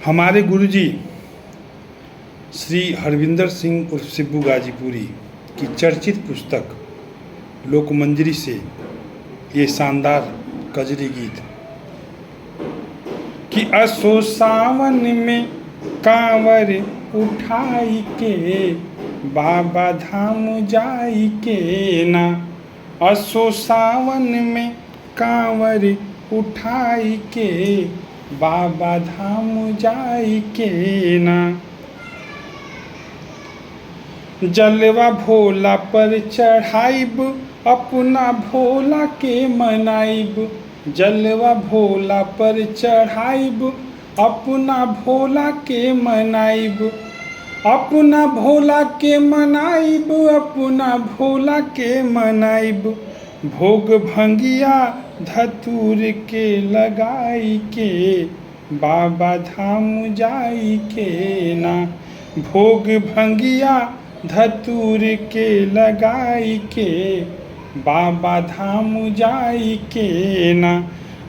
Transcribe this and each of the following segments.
हमारे गुरुजी श्री हरविंदर सिंह उर्फ सिब्बू गाजीपुरी की चर्चित पुस्तक लोकमंजरी से ये शानदार कजरी गीत कि असो सावन में कांवर उठाई के बाबा धाम जाई के ना। असो सावन में कांवर उठाई के बाबा धाम जाई के ना। जलवा भोला पर चढ़ाइब अपना भोला के मनाइब। जलवा भोला पर चढ़ाइब अपना भोला के मनाइब। अपना भोला के मनाइब अपना भोला के मनाइब। भोग भंगिया धतूर के लगाई के बाबा धाम जाई के ना। भोग भंगिया धतूर के लगाई के बाबा धाम जाई के ना।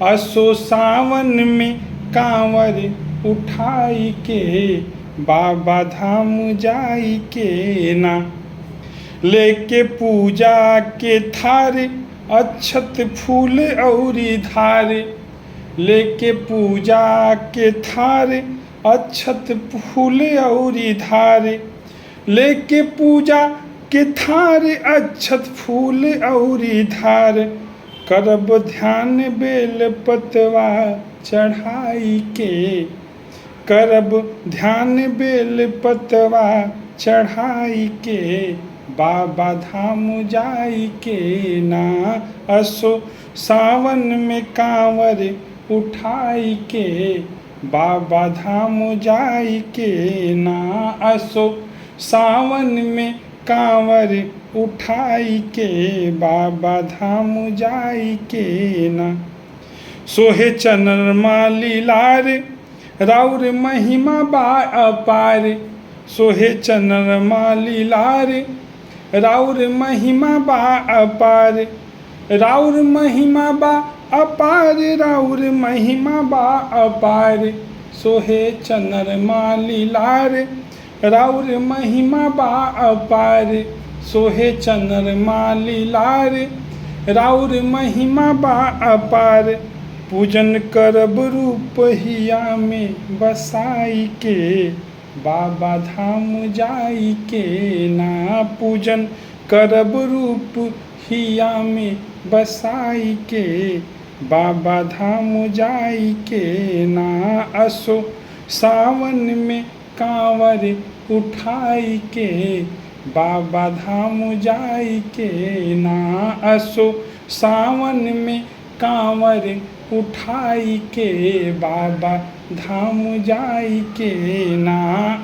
असो सावन में कांवर उठाई के बाबा धाम जाई के ना। लेके पूजा के थार अक्षत फूल औरी धार। लेके पूजा के थार अक्षत फूल औरी धार। लेके पूजा के थार अक्षत फूल औरी धार। करब ध्यान बेल पतवा चढ़ाई के। करब ध्यान बेल पतवा चढ़ाई के बाबा धाम जाई के ना। असो सावन में कांवर उठाई के बाबा धाम जाई के ना। असो सावन में कांवर उठाई के बाबा धाम जाई के ना। सोहे चनरमा लीलार राउर महिमा बा अपार। सोहे चनरमा लीलार राउर महिमा बा अपार। राउर महिमा बा अपार राउर महिमा बा अपार। सोहे चनरमा लीलार राउर महिमा बा अपार। सोहे चनरमा लीलार राउर महिमा बा अपार। पूजन करब रूप हिया में बसाई के बाबा धाम जाई के ना। पूजन करब रूप हिया में बसाई के बाबा धाम जाई के ना। असो सावन में कांवर उठाई के बाबा धाम जाई के ना। असो सावन में कांवर उठाई के बाबा धाम जाई के ना।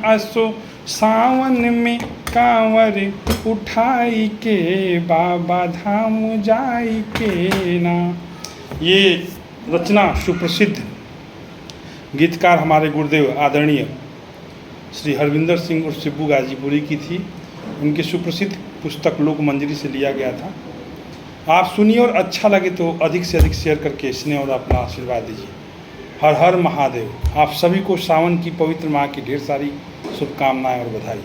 असो सावन में कांवर उठाई के बाबा धाम जाई के ना। ये रचना सुप्रसिद्ध गीतकार हमारे गुरुदेव आदरणीय श्री हरविंदर सिंह उर्फ सिब्बू गाजीपुरी की थी। उनकी सुप्रसिद्ध पुस्तक लोकमंजरी से लिया गया था। आप सुनिए और अच्छा लगे तो अधिक से अधिक शेयर करके स्नेह और अपना आशीर्वाद दीजिए। हर हर महादेव। आप सभी को सावन की पवित्र माह की ढेर सारी शुभकामनाएं और बधाई।